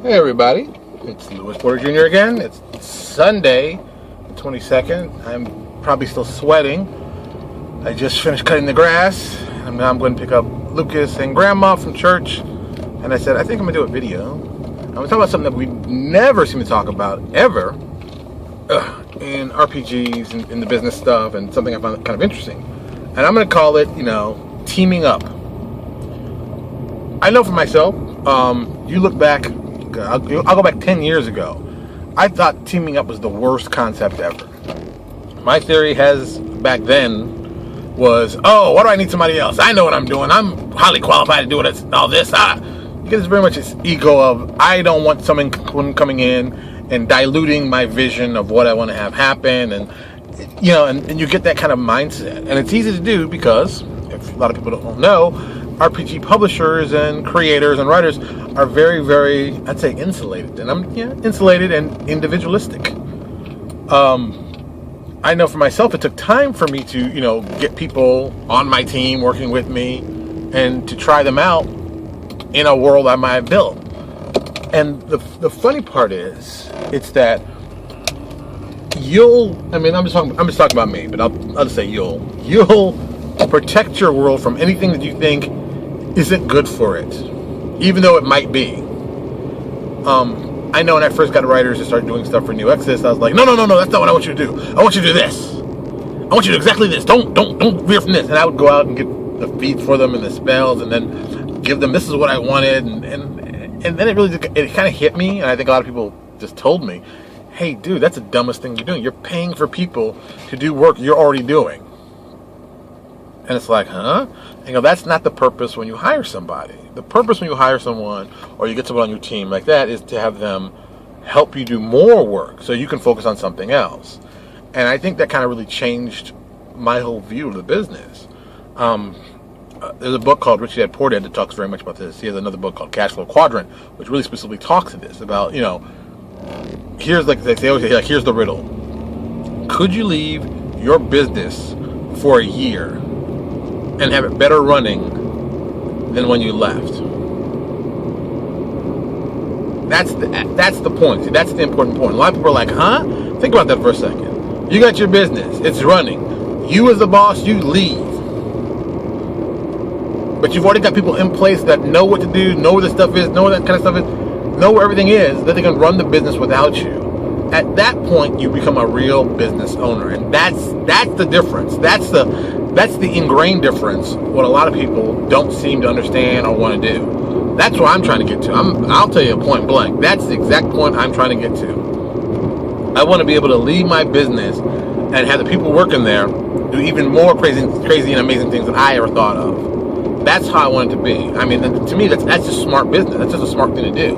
Hey everybody, it's Louis Porter Jr. again. It's Sunday, the 22nd. I'm probably still sweating. I just finished cutting the grass, and now I'm going to pick up Lucas and Grandma from church. And I said, I think I'm going to do a video. I'm going to talk about something that we never seem to talk about, ever, in RPGs and in the business stuff, and something I found kind of interesting. And I'm going to call it, teaming up. I know for myself, you look back, I'll go back 10 years ago. I thought teaming up was the worst concept ever. My theory back then was, why do I need somebody else? I know what I'm doing. I'm highly qualified to do all this. Because it's very much this ego of, I don't want someone coming in and diluting my vision of what I want to have happen. And, and you get that kind of mindset. And it's easy to do because, if a lot of people don't know, RPG publishers and creators and writers are very, very, I'd say, insulated. And I'm insulated and individualistic. I know for myself, it took time for me to, get people on my team working with me and to try them out in a world I might have built. And the funny part is, it's that I'm just talking about me, but I'll just say you'll protect your world from anything that you think isn't good for it, even though it might be. I know when I first got writers to start doing stuff for New Exodus, I was like, no, that's not what I want you to do. I want you to do this. I want you to do exactly this. Don't veer from this. And I would go out and get the feeds for them and the spells, and then give them, this is what I wanted, and then it kind of hit me, and I think a lot of people just told me, hey, dude, that's the dumbest thing you're doing. You're paying for people to do work you're already doing. And it's like, huh? That's not the purpose when you hire somebody. The purpose when you hire someone or you get someone on your team like that is to have them help you do more work so you can focus on something else. And I think that kind of really changed my whole view of the business. There's a book called Rich Dad Poor Dad that talks very much about this. He has another book called Cash Flow Quadrant, which really specifically talks to this about, here's here's the riddle. Could you leave your business for a year and have it better running than when you left? That's the point. See, that's the important point. A lot of people are like, huh? Think about that for a second. You got your business. It's running. You as the boss, you leave. But you've already got people in place that know what to do, know where the stuff is, know where that kind of stuff is, know where everything is, that they can run the business without you. At that point, you become a real business owner. And that's the difference. That's the ingrained difference, what a lot of people don't seem to understand or want to do. That's what I'm trying to get to. I'll tell you a point blank. That's the exact point I'm trying to get to. I want to be able to leave my business and have the people working there do even more crazy and amazing things than I ever thought of. That's how I want it to be. To me, that's just smart business. That's just a smart thing to do.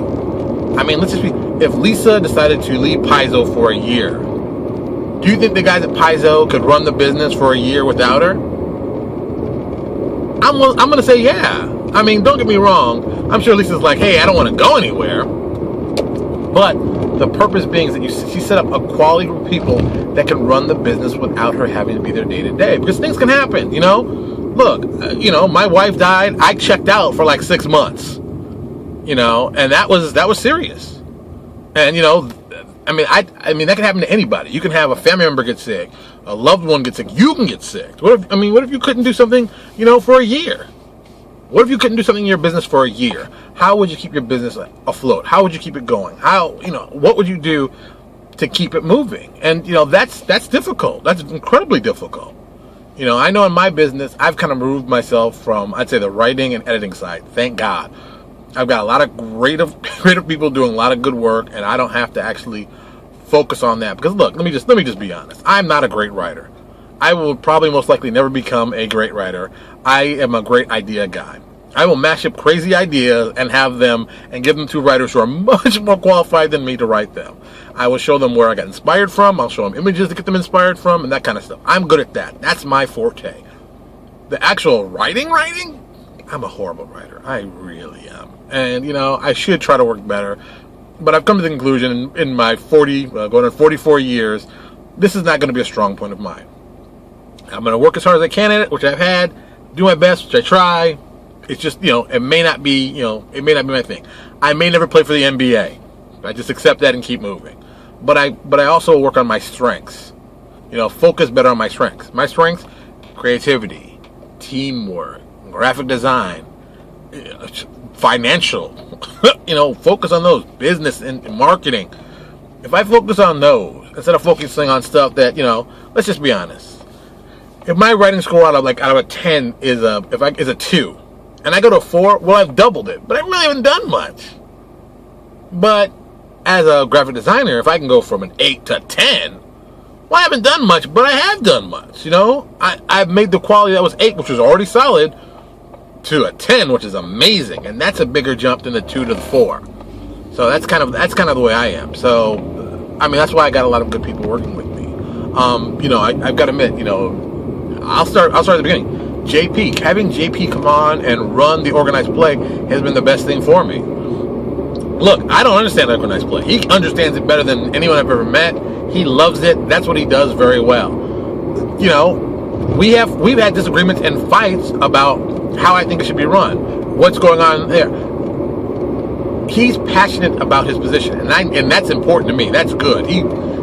Let's just be, if Lisa decided to leave Paizo for a year, do you think the guys at Paizo could run the business for a year without her? I'm going to say yeah. Don't get me wrong. I'm sure Lisa's like, hey, I don't want to go anywhere. But the purpose being is that she set up a quality group of people that can run the business without her having to be there day to day. Because things can happen, Look, my wife died. I checked out for like 6 months, and that was serious. And, that can happen to anybody. You can have a family member get sick, a loved one get sick. You can get sick. What if you couldn't do something, for a year? What if you couldn't do something in your business for a year? How would you keep your business afloat? How would you keep it going? What would you do to keep it moving? And, that's difficult. That's incredibly difficult. I know in my business, I've kind of removed myself from, I'd say, the writing and editing side. Thank God. I've got a lot of creative people doing a lot of good work, and I don't have to actually focus on that. Because look, let me just be honest. I'm not a great writer. I will probably most likely never become a great writer. I am a great idea guy. I will mash up crazy ideas and have them and give them to writers who are much more qualified than me to write them. I will show them where I got inspired from. I'll show them images to get them inspired from and that kind of stuff. I'm good at that. That's my forte. The actual writing, I'm a horrible writer. I really am. And, I should try to work better. But I've come to the conclusion in my going on 44 years, this is not going to be a strong point of mine. I'm going to work as hard as I can at it, which I've had, do my best, which I try, It's just, it may not be, it may not be my thing. I may never play for the NBA. I just accept that and keep moving. But I also work on my strengths. Focus better on my strengths. My strengths: creativity, teamwork, graphic design, financial. Focus on those. Business and marketing. If I focus on those instead of focusing on stuff that, let's just be honest. If my writing score out of a 10 is a 2, and I go to a 4, well, I've doubled it, but I really haven't done much. But as a graphic designer, if I can go from an 8 to a 10, well, I haven't done much, but I have done much. I've made the quality that was 8, which was already solid, to a 10, which is amazing, and that's a bigger jump than the 2 to the 4. So that's kind of the way I am. So, that's why I got a lot of good people working with me. I've got to admit, I'll start at the beginning. JP, having JP come on and run the organized play has been the best thing for me. Look, I don't understand organized play. He understands it better than anyone I've ever met. He loves it. That's what he does very well. We've had disagreements and fights about how I think it should be run. What's going on there? He's passionate about his position, and that's important to me. That's good.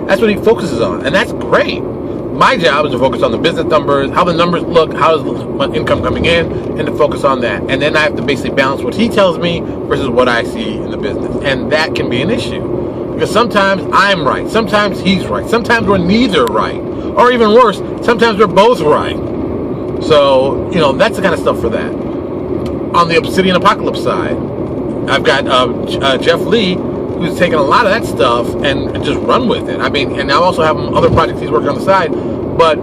That's what he focuses on, and that's great. My job is to focus on the business numbers, how the numbers look, how is the income coming in, and to focus on that. And then I have to basically balance what he tells me versus what I see in the business. And that can be an issue. Because sometimes I'm right, sometimes he's right, sometimes we're neither right. Or even worse, sometimes we're both right. So, that's the kind of stuff for that. On the Obsidian Apocalypse side, I've got Jeff Lee, who's taken a lot of that stuff and just run with it. And I also have other projects he's working on the side, but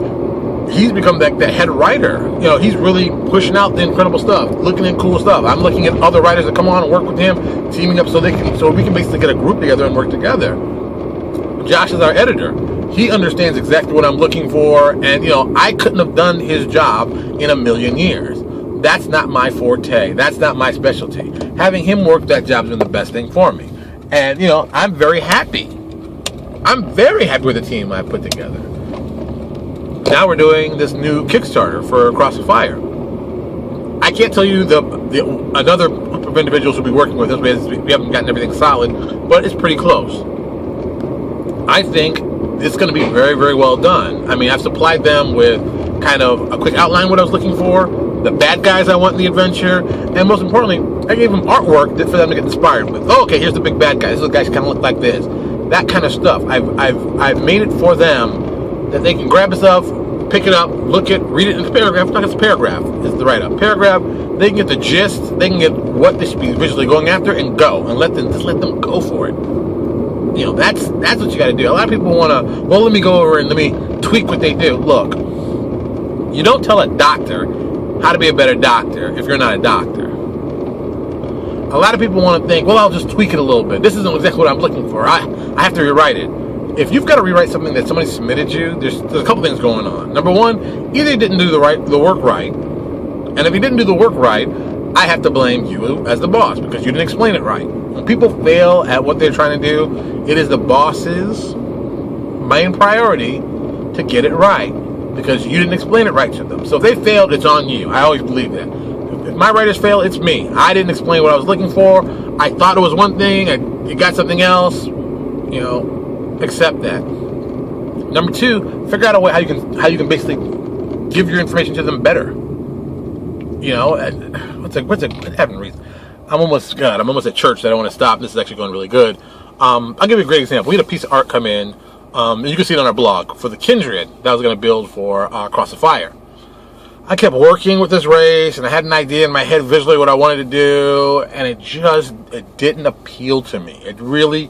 he's become the head writer. He's really pushing out the incredible stuff, looking at cool stuff. I'm looking at other writers that come on and work with him, teaming up so we can basically get a group together and work together. Josh is our editor. He understands exactly what I'm looking for, and I couldn't have done his job in a million years. That's not my forte. That's not my specialty. Having him work that job's been the best thing for me. And, I'm very happy. I'm very happy with the team I've put together. Now we're doing this new Kickstarter for Across the Fire. I can't tell you another group of individuals who'll be working with us. We haven't gotten everything solid, but it's pretty close. I think it's going to be very, very well done. I've supplied them with kind of a quick outline of what I was looking for, the bad guys I want in the adventure, and most importantly, I gave them artwork for them to get inspired with. Oh, okay, here's the big bad guy. This guy kind of look like this. That kind of stuff. I've made it for them that they can grab the stuff, pick it up, look at, read it in a paragraph. Not it's a paragraph. It's the write-up. Paragraph. They can get the gist. They can get what they should be visually going after and go, and let them go for it. That's what you got to do. A lot of people want to. Well, let me go over and let me tweak what they do. Look, you don't tell a doctor how to be a better doctor if you're not a doctor. A lot of people want to think, well, I'll just tweak it a little bit. This isn't exactly what I'm looking for. I have to rewrite it. If you've got to rewrite something that somebody submitted you, there's a couple things going on. Number one, either you didn't do the work right, and if you didn't do the work right, I have to blame you as the boss because you didn't explain it right. When people fail at what they're trying to do, it is the boss's main priority to get it right because you didn't explain it right to them. So if they failed, it's on you. I always believe that. If my writers fail, it's me. I didn't explain what I was looking for. I thought it was one thing. You got something else. Accept that. Number two, figure out a way how you can basically give your information to them better. What's a having reason? I'm almost at church. So I don't want to stop. This is actually going really good. I'll give you a great example. We had a piece of art come in. And you can see it on our blog for the Kindred that I was going to build for Across the Fire. I kept working with this race, and I had an idea in my head visually what I wanted to do, and it didn't appeal to me.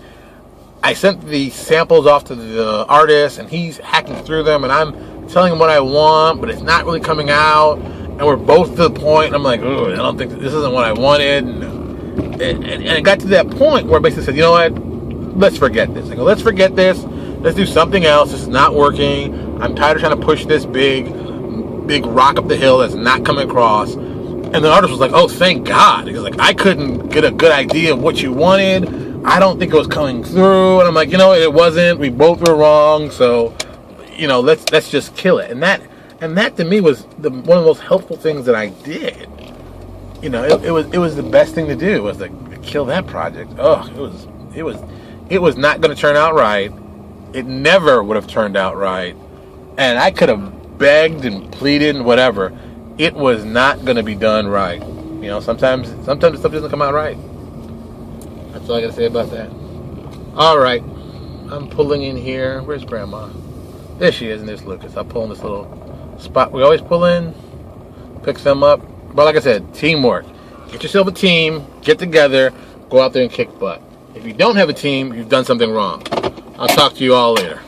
I sent the samples off to the artist, and he's hacking through them, and I'm telling him what I want, but it's not really coming out, and we're both to the point, and I'm like, I don't think this isn't what I wanted, and it got to that point where I basically said, you know what, let's forget this. I go, let's forget this, let's do something else, this is not working, I'm tired of trying to push this big rock up the hill that's not coming across. And the artist was like, oh, thank God. He was like, I couldn't get a good idea of what you wanted. I don't think it was coming through. And I'm like, it wasn't. We both were wrong. So, let's just kill it. And that to me was one of the most helpful things that I did. you know, it was the best thing to do was to kill that project. Oh, it was not going to turn out right. It never would have turned out right, and I could have begged and pleaded and whatever. It was not going to be done right. You know, sometimes stuff doesn't come out right. That's all I got to say about that. All right, I'm pulling in here. Where's Grandma? There she is, and there's Lucas. I'll pull in this little spot we always pull in, pick them up. But like I said, teamwork. Get yourself a team, get together, go out there and kick butt. If you don't have a team, you've done something wrong. I'll talk to you all later.